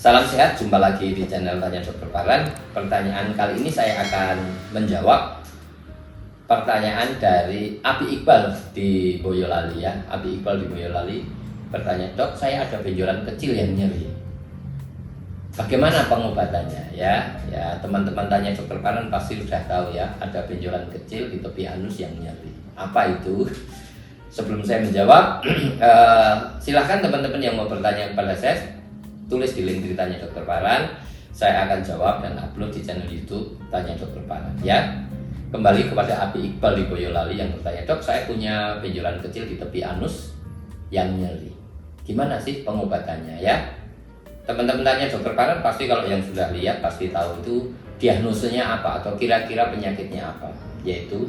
Salam sehat, jumpa lagi di channel Tanya Dokter Parlan. Pertanyaan kali ini saya akan menjawab pertanyaan dari Abi Iqbal di Boyolali ya. Abi Iqbal di Boyolali bertanya, "Dok, saya ada benjolan kecil yang nyeri. Bagaimana pengobatannya?" Ya, teman-teman Tanya Dokter Parlan pasti sudah tahu ya, ada benjolan kecil di tepi anus yang nyeri. Apa itu? Sebelum saya menjawab, silahkan teman-teman yang mau bertanya kepada saya, tulis di link Tanya Dokter Parlan. Saya akan jawab dan upload di channel YouTube Tanya Dokter Parlan ya. Kembali kepada Abi Iqbal di Boyolali yang bertanya, "Dok, saya punya benjolan kecil di tepi anus yang nyeri. Gimana sih pengobatannya ya?" Teman-teman Tanya Dokter Parlan pasti kalau yang sudah lihat pasti tahu itu diagnosenya apa atau kira-kira penyakitnya apa, yaitu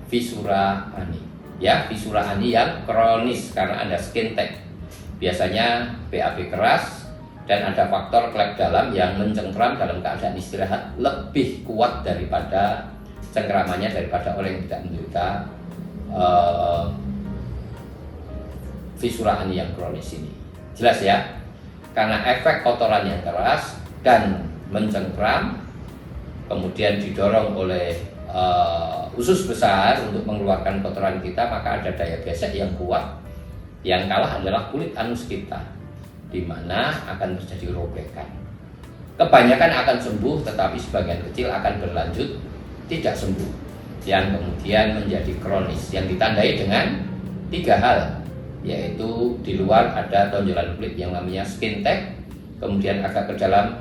fisura ani. Ya, fisura ani yang kronis karena ada skin tag. Biasanya BAB keras dan ada faktor klep dalam yang mencengkram dalam keadaan istirahat lebih kuat daripada cengkramannya daripada orang yang tidak menderita fisura ani yang kronis ini. Jelas ya? Karena efek kotoran yang keras dan mencengkram, kemudian didorong oleh usus besar untuk mengeluarkan kotoran kita, maka ada daya gesek yang kuat. Yang kalah adalah kulit anus kita, di mana akan terjadi robekan. Kebanyakan akan sembuh, tetapi sebagian kecil akan berlanjut tidak sembuh, yang kemudian menjadi kronis, yang ditandai dengan 3 hal, yaitu di luar ada tonjolan kulit yang namanya skin tag, kemudian agak ke dalam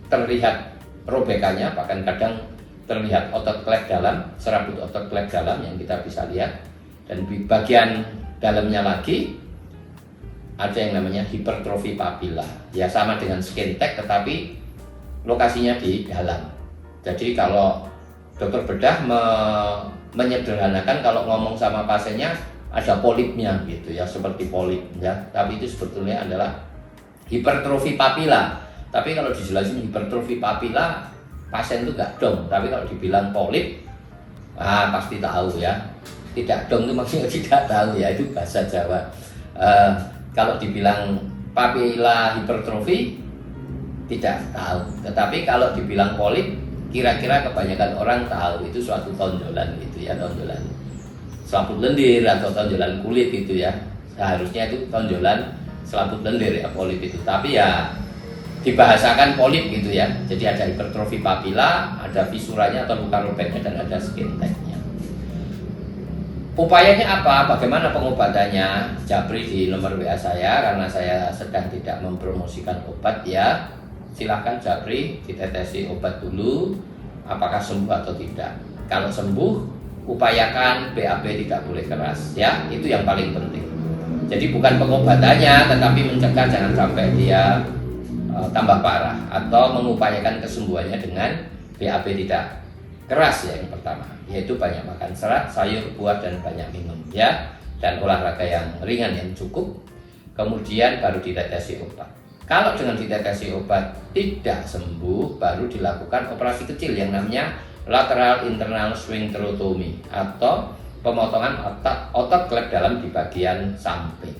terlihat robekannya, bahkan kadang terlihat otot klep dalam, serabut otot klep dalam yang kita bisa lihat, dan di bagian dalamnya lagi ada yang namanya hipertrofi papila. Ya, sama dengan skin tag tetapi lokasinya di dalam. Jadi kalau dokter bedah menyederhanakan, kalau ngomong sama pasiennya ada polipnya gitu ya, seperti polip ya. Tapi itu sebetulnya adalah hipertrofi papila. Tapi kalau dijelasin hipertrofi papila, pasien itu gak dong. Tapi kalau dibilang polip, pasti tahu ya. Tidak dong itu maksudnya tidak tahu ya, itu bahasa Jawa. Kalau dibilang papila hipertrofi tidak tahu, tetapi kalau dibilang polip, kira-kira kebanyakan orang tahu itu suatu tonjolan gitu ya, tonjolan selaput lendir atau tonjolan kulit gitu ya. Seharusnya itu tonjolan selaput lendir ya, polip itu. Tapi ya dibahasakan polip gitu ya. Jadi ada hipertrofi papila, ada fisuranya atau luka robeknya, dan ada skin tag-nya. Upayanya apa? Bagaimana pengobatannya? Japri di nomor WA saya, karena saya sedang tidak mempromosikan obat ya. Silahkan Japri ditetesi obat dulu, apakah sembuh atau tidak. Kalau sembuh, upayakan BAB tidak boleh keras ya. Itu yang paling penting. Jadi bukan pengobatannya, tetapi mencegah jangan sampai dia tambah parah, atau mengupayakan kesembuhannya dengan BAB tidak keras ya. Yang pertama yaitu banyak makan serat, sayur, buah, dan banyak minum ya, dan olahraga yang ringan yang cukup. Kemudian baru ditetesi obat. Kalau dengan ditetesi obat tidak sembuh, baru dilakukan operasi kecil yang namanya lateral internal sphincterotomy atau pemotongan otot klep dalam di bagian samping.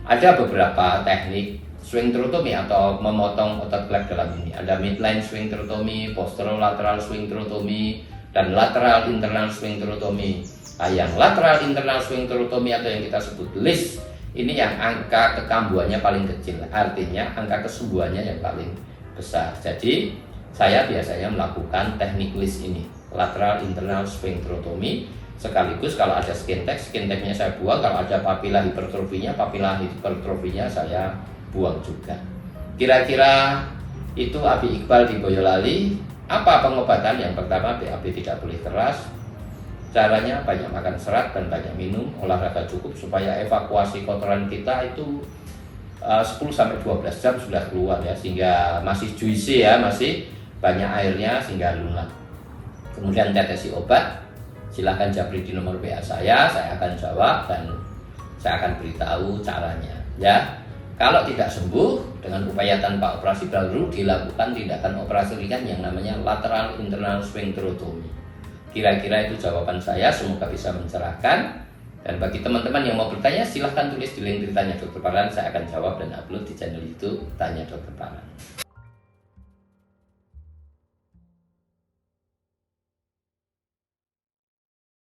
Ada beberapa teknik sphincterotomy atau memotong otot klep dalam ini. Ada midline sphincterotomy, posterolateral sphincterotomy, dan lateral internal sphincterotomy. Yang lateral internal sphincterotomy atau yang kita sebut LIS ini yang angka kekambuhannya paling kecil, artinya angka kesembuhannya yang paling besar. Jadi saya biasanya melakukan teknik LIS ini, lateral internal sphincterotomy, sekaligus kalau ada skin tag-nya saya buang, kalau ada papila hipertrofinya saya buang juga. Kira-kira itu Abi Iqbal di Boyolali. Apa pengobatan? Yang pertama, BAB tidak boleh keras. Caranya banyak makan serat dan banyak minum, olahraga cukup supaya evakuasi kotoran kita itu 10-12 jam sudah keluar ya, sehingga masih juicy ya, masih banyak airnya sehingga lunak. Kemudian tetesi obat, silahkan Japri di nomor WA saya akan jawab dan saya akan beritahu caranya ya. Kalau tidak sembuh, dengan upaya tanpa operasi baru dilakukan tindakan operasi ringan yang namanya lateral internal sphincterotomy. Kira-kira itu jawaban saya, semoga bisa mencerahkan. Dan bagi teman-teman yang mau bertanya, silahkan tulis di link Tanya Dokter Parlan. Saya akan jawab dan upload di channel YouTube Tanya Dokter Parlan.